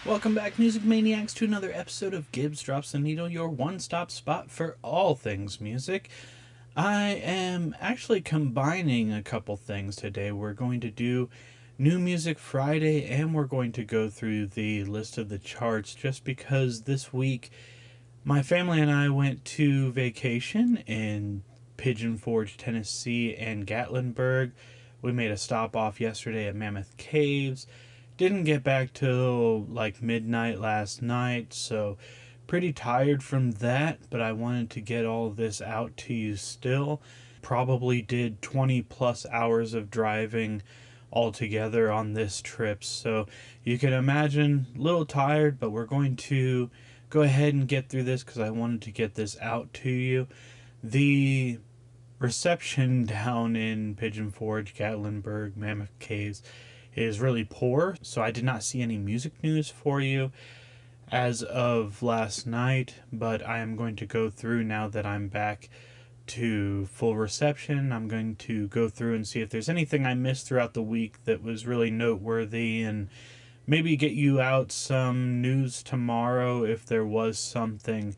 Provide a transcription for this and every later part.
Welcome back, Music Maniacs, to another episode of Gibbs Drops the Needle, your one-stop spot for all things music. I am actually combining a couple things today. We're going to do New Music Friday, and we're going to go through the list of the charts, just because this week my family and I went to vacation in Pigeon Forge, Tennessee, and Gatlinburg. We made a stop off yesterday at Mammoth Caves. Didn't get back till like midnight last night, so pretty tired from that, but I wanted to get all this out to you still. Probably did 20 plus hours of driving altogether on this trip, so you can imagine a little tired, but we're going to go ahead and get through this because I wanted to get this out to you. The reception down in Pigeon Forge, Gatlinburg, Mammoth Caves is really poor, so I did not see any music news for you as of last night, but I am going to go through now that I'm back to full reception. I'm going to go through and see if there's anything I missed throughout the week that was really noteworthy, and maybe get you out some news tomorrow if there was something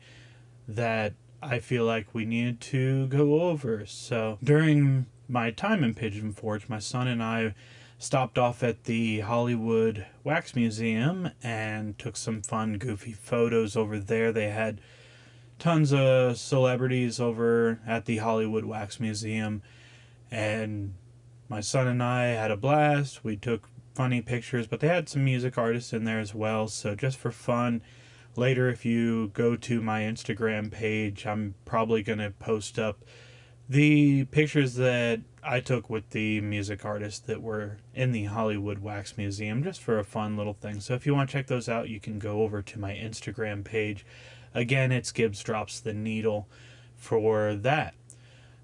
that I feel like we needed to go over. So during my time in Pigeon Forge, my son and I stopped off at the Hollywood Wax Museum and took some fun, goofy photos over there. They had tons of celebrities over at the Hollywood Wax Museum, and my son and I had a blast. We took funny pictures, but they had some music artists in there as well, so just for fun. Later, if you go to my Instagram page, I'm probably going to post up the pictures that I took with the music artists that were in the Hollywood Wax Museum, just for a fun little thing. So if you want to check those out, you can go over to my Instagram page. Again, it's Gibbs Drops the Needle for that.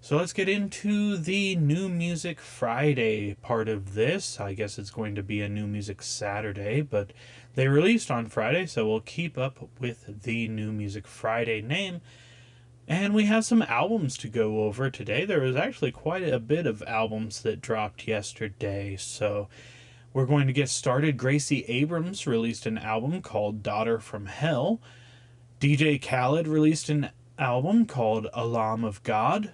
So let's get into the New Music Friday part of this. I guess it's going to be a New Music Saturday, but they released on Friday, so we'll keep up with the New Music Friday name. And we have some albums to go over today. There was actually quite a bit of albums that dropped yesterday, so we're going to get started. Gracie Abrams released an album called Daughter from Hell. DJ Khaled released an album called A Lamb of God.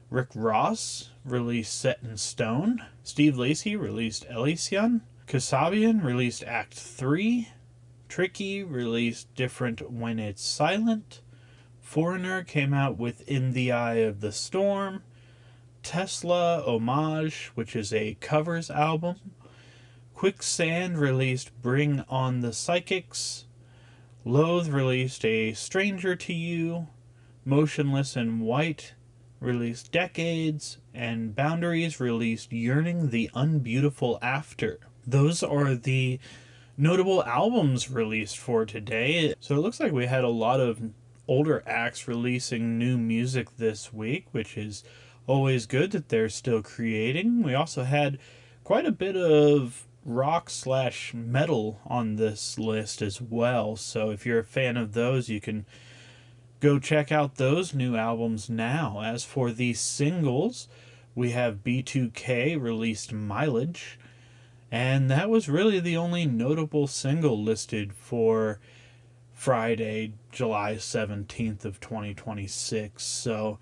Rick Ross released Set in Stone. Steve Lacy released Elysion. Kasabian released Act 3. Tricky released Different When It's Silent. Foreigner came out with In the Eye of the Storm. Tesla Homage, which is a covers album. Quicksand released Bring on the Psychics. Loathe released A Stranger to You. Motionless in White released Decades. And Boundaries released Yearning the Unbeautiful After. Those are the notable albums released for today. So it looks like we had a lot of older acts releasing new music this week, which is always good that they're still creating. We also had quite a bit of rock/metal on this list as well, so if you're a fan of those, you can go check out those new albums now. As for the singles, we have B2K released Mileage, and that was really the only notable single listed for Friday, July 17th of 2026. So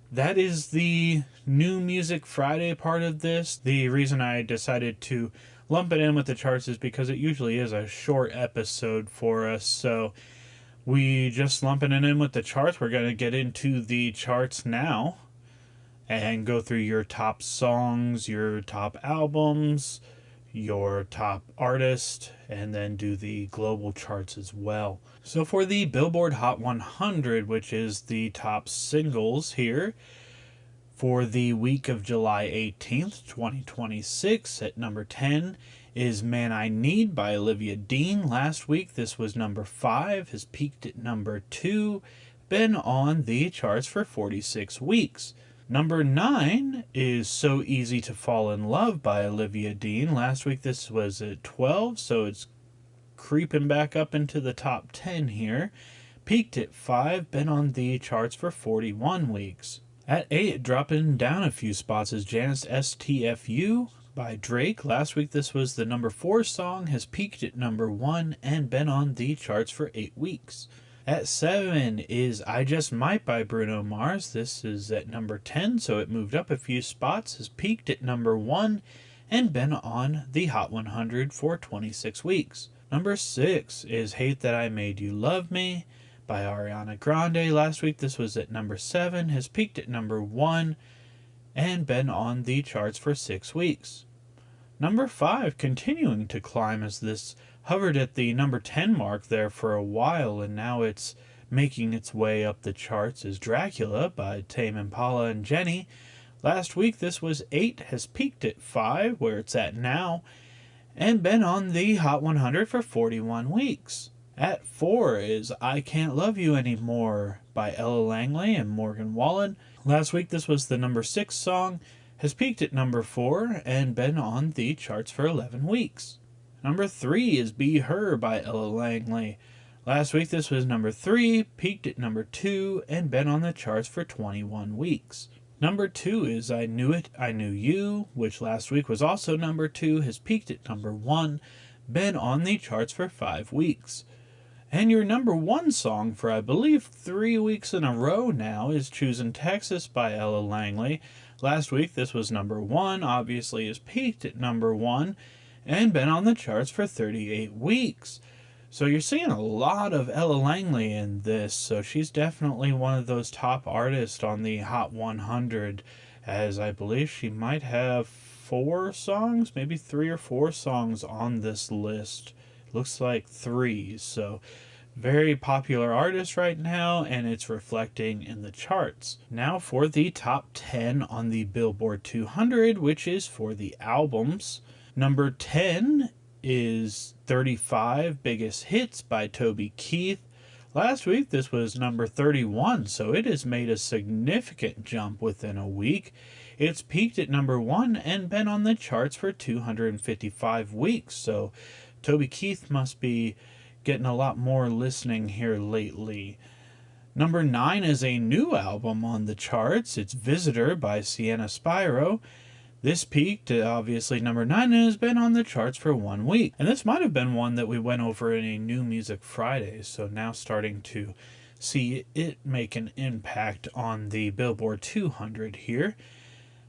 that is the New Music Friday part of this. The reason I decided to lump it in with the charts is because it usually is a short episode for us. So we just lumping it in with the charts. We're going to get into the charts now and go through your top songs, your top albums, your top artist, and then do the global charts as well. So for the Billboard Hot 100, which is the top singles here for the week of July 18th, 2026, at number 10 is Man I Need by Olivia Dean. Last week this was number 5, has peaked at number 2, been on the charts for 46 weeks. Number 9 is So Easy to Fall in Love by Olivia Dean. Last week this was at 12, so it's creeping back up into the top 10 here. Peaked at 5, been on the charts for 41 weeks. At 8, dropping down a few spots, is Janet's STFU by Drake. Last week this was the number 4 song, has peaked at number 1 and been on the charts for 8 weeks. At 7 is I Just Might by Bruno Mars. This is at number 10, so it moved up a few spots, has peaked at number 1 and been on the Hot 100 for 26 weeks. Number 6 is Hate That I Made You Love Me by Ariana Grande. Last week this was at number 7, has peaked at number 1 and been on the charts for 6 weeks. Number 5, continuing to climb, as this hovered at the number 10 mark there for a while, and now it's making its way up the charts, is Dracula by Tame Impala and Jenny. Last week this was 8, has peaked at 5, where it's at now, and been on the Hot 100 for 41 weeks. At 4 is I Can't Love You Anymore by Ella Langley and Morgan Wallen. Last week this was the number 6 song, has peaked at number 4 and been on the charts for 11 weeks. Number 3 is Be Her by Ella Langley. Last week this was number 3, peaked at number 2 and been on the charts for 21 weeks. Number 2 is I Knew It, I Knew You, which last week was also number 2, has peaked at number 1, been on the charts for 5 weeks. And your number 1 song for I believe 3 weeks in a row now is Choosin' Texas by Ella Langley. Last week this was number 1, obviously has peaked at number 1 and been on the charts for 38 weeks. So you're seeing a lot of Ella Langley in this, so she's definitely one of those top artists on the Hot 100, as I believe she might have 4 songs, maybe 3 or 4 songs on this list. Looks like 3, so very popular artist right now, and it's reflecting in the charts. Now for the top 10 on the Billboard 200, which is for the albums. Number 10 is 35 Biggest Hits by Toby Keith. Last week this was number 31, so it has made a significant jump within a week. It's peaked at number 1 and been on the charts for 255 weeks, so Toby Keith must be getting a lot more listening here lately. Number 9 is a new album on the charts. It's Visitor by Sienna Spiro. This peaked at obviously number 9 and has been on the charts for 1 week. And this might have been one that we went over in a New Music Friday, so now starting to see it make an impact on the Billboard 200 here.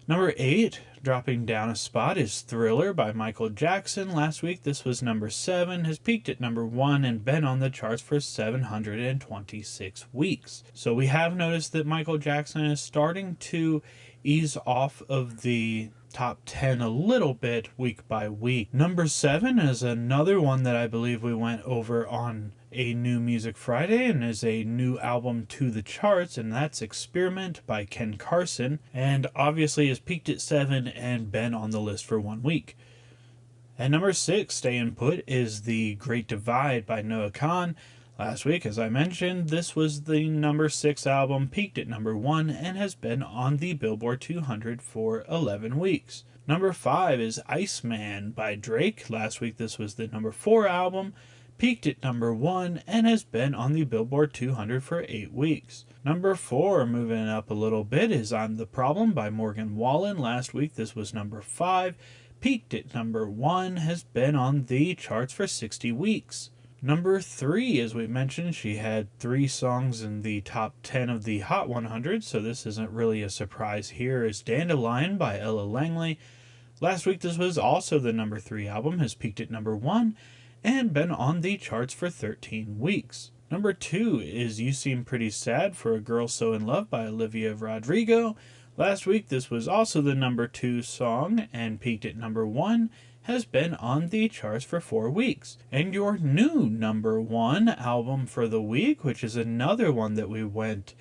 Number 8, dropping down a spot, is Thriller by Michael Jackson. Last week this was number 7, has peaked at number 1 and been on the charts for 726 weeks. So we have noticed that Michael Jackson is starting to ease off of the top 10 a little bit week by week. Number 7 is another one that I believe we went over on a New Music Friday and is a new album to the charts, and that's Experiment by Ken Carson, and obviously has peaked at 7 and been on the list for 1 week. And number 6, staying put, is The Great Divide by Noah Kahan. Last week, as I mentioned, this was the number 6 album, peaked at number 1, and has been on the Billboard 200 for 11 weeks. Number 5 is Iceman by Drake. Last week, this was the number 4 album, peaked at number 1, and has been on the Billboard 200 for 8 weeks. Number 4, moving up a little bit, is I'm the Problem by Morgan Wallen. Last week, this was number 5, peaked at number 1, has been on the charts for 60 weeks. Number 3, as we mentioned, she had 3 songs in the top 10 of the Hot 100, so this isn't really a surprise here, is Dandelion by Ella Langley. Last week this was also the number 3 album, has peaked at number 1, and been on the charts for 13 weeks. Number 2 is You Seem Pretty Sad for a Girl So in Love by Olivia Rodrigo. Last week this was also the number 2 song, and peaked at number 1, has been on the charts for 4 weeks. And your new number 1 album for the week, which is another one that we went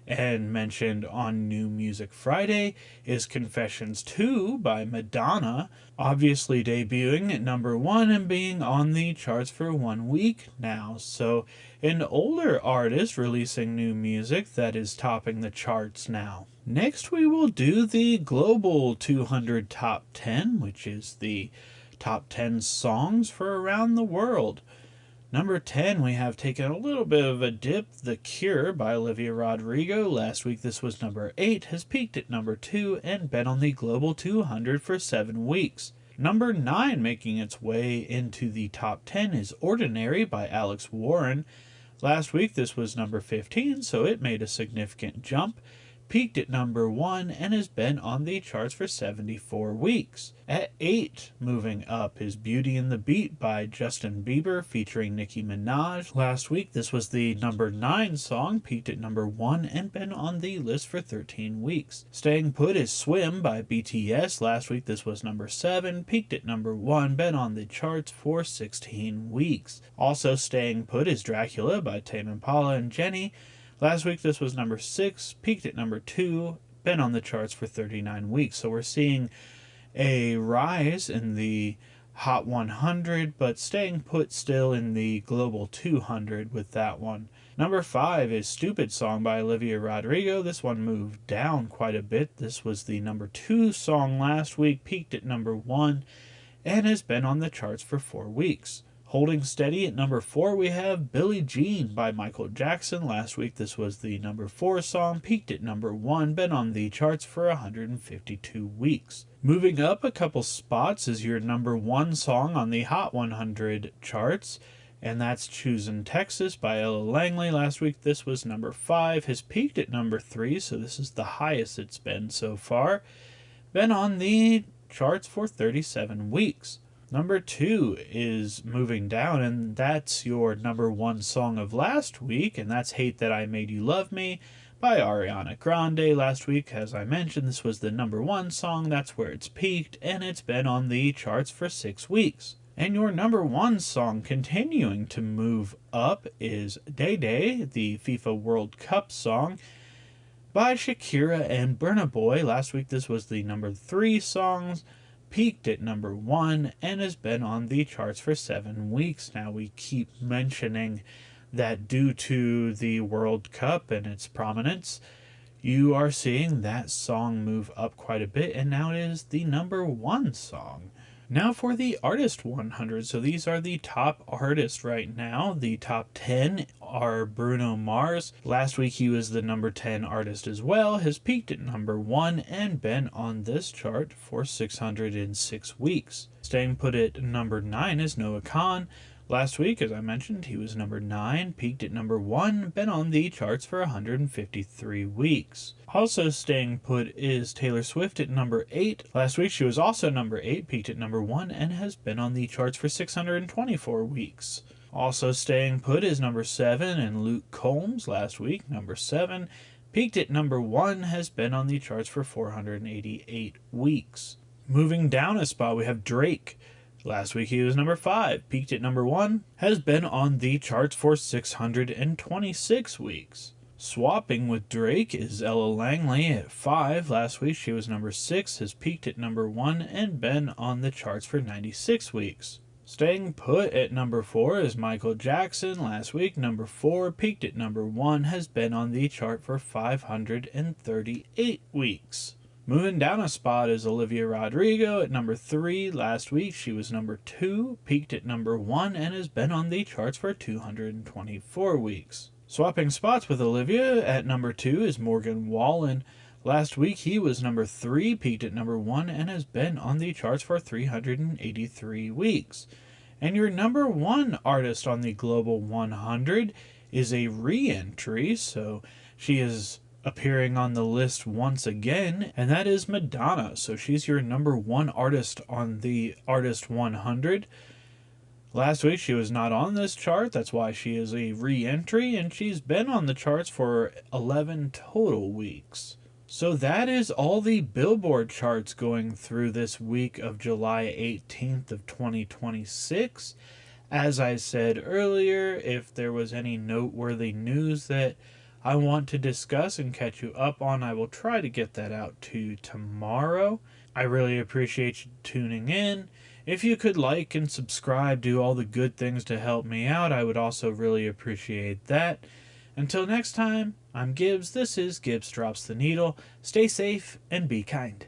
and mentioned on New Music Friday, is Confessions 2 by Madonna, obviously debuting at number 1 and being on the charts for 1 week now. So an older artist releasing new music that is topping the charts now. Next we will do the Global 200 Top 10, which is the top 10 songs for around the world. Number 10, we have taken a little bit of a dip, The Cure by Olivia Rodrigo. Last week this was number 8, has peaked at number 2, and been on the Global 200 for 7 weeks. Number 9 making its way into the top 10 is Ordinary by Alex Warren. Last week this was number 15, so it made a significant jump. Peaked at number 1 and has been on the charts for 74 weeks. At 8, moving up, is Beauty and the Beat by Justin Bieber featuring Nicki Minaj. Last week this was the number 9 song, peaked at number 1 and been on the list for 13 weeks. Staying Put is Swim by BTS. Last week this was number 7, peaked at number 1, been on the charts for 16 weeks. Also staying put is Dracula by Tame Impala and Jenny. Last week this was number 6, peaked at number 2, been on the charts for 39 weeks. So we're seeing a rise in the Hot 100, but staying put still in the Global 200 with that one. Number 5 is Stupid Song by Olivia Rodrigo. This one moved down quite a bit. This was the number 2 song last week, peaked at number 1, and has been on the charts for 4 weeks. Holding steady at number 4, we have Billie Jean by Michael Jackson. Last week this was the number 4 song, peaked at number 1, been on the charts for 152 weeks. Moving up a couple spots is your number 1 song on the Hot 100 charts, and that's Choosin' Texas by Ella Langley. Last week this was number 5, has peaked at number 3, so this is the highest it's been so far. Been on the charts for 37 weeks. Number 2 is moving down, and that's your number 1 song of last week, and that's Hate That I Made You Love Me by Ariana Grande. Last week, as I mentioned, this was the number 1 song. That's where it's peaked, and it's been on the charts for 6 weeks. And your number 1 song continuing to move up is Day Day, the FIFA World Cup song by Shakira and Burna Boy. Last week, this was the number 3 song, peaked at number 1, and has been on the charts for 7 weeks. Now we keep mentioning that due to the World Cup and its prominence, you are seeing that song move up quite a bit, and now it is the number 1 song. Now for the Artist 100. So these are the top artists right now. The top 10 are Bruno Mars. Last week he was the number 10 artist as well, has peaked at number 1 and been on this chart for 606 weeks. Staying put at number 9 is Noah Kahan. Last week, as I mentioned, he was number 9, peaked at number 1, been on the charts for 153 weeks. Also staying put is Taylor Swift at number 8. Last week she was also number 8, peaked at number 1, and has been on the charts for 624 weeks. Also staying put is number 7 and Luke Combs. Last week, number 7, peaked at number 1, has been on the charts for 488 weeks. Moving down a spot, we have Drake. Last week he was number 5, peaked at number 1, has been on the charts for 626 weeks. Swapping with Drake is Ella Langley at 5. Last week she was number 6, has peaked at number 1, and been on the charts for 96 weeks. Staying put at number 4 is Michael Jackson. Last week, number 4, peaked at number 1, has been on the chart for 538 weeks. Moving down a spot is Olivia Rodrigo at number 3. Last week she was number 2, peaked at number 1, and has been on the charts for 224 weeks. Swapping spots with Olivia at number 2 is Morgan Wallen. Last week he was number 3, peaked at number 1, and has been on the charts for 383 weeks. And your number 1 artist on the Global 100 is a re-entry, so she is appearing on the list once again, and that is Madonna. So she's your number 1 artist on the Artist 100. Last week she was not on this chart, that's why she is a re-entry, and she's been on the charts for 11 total weeks. So that is all the Billboard charts going through this week of July 18th of 2026. As I said earlier, if there was any noteworthy news that I want to discuss and catch you up on, I will try to get that out to you tomorrow. I really appreciate you tuning in. If you could like and subscribe, do all the good things to help me out, I would also really appreciate that. Until next time, I'm Gibbs. This is Gibbs Drops the Needle. Stay safe and be kind.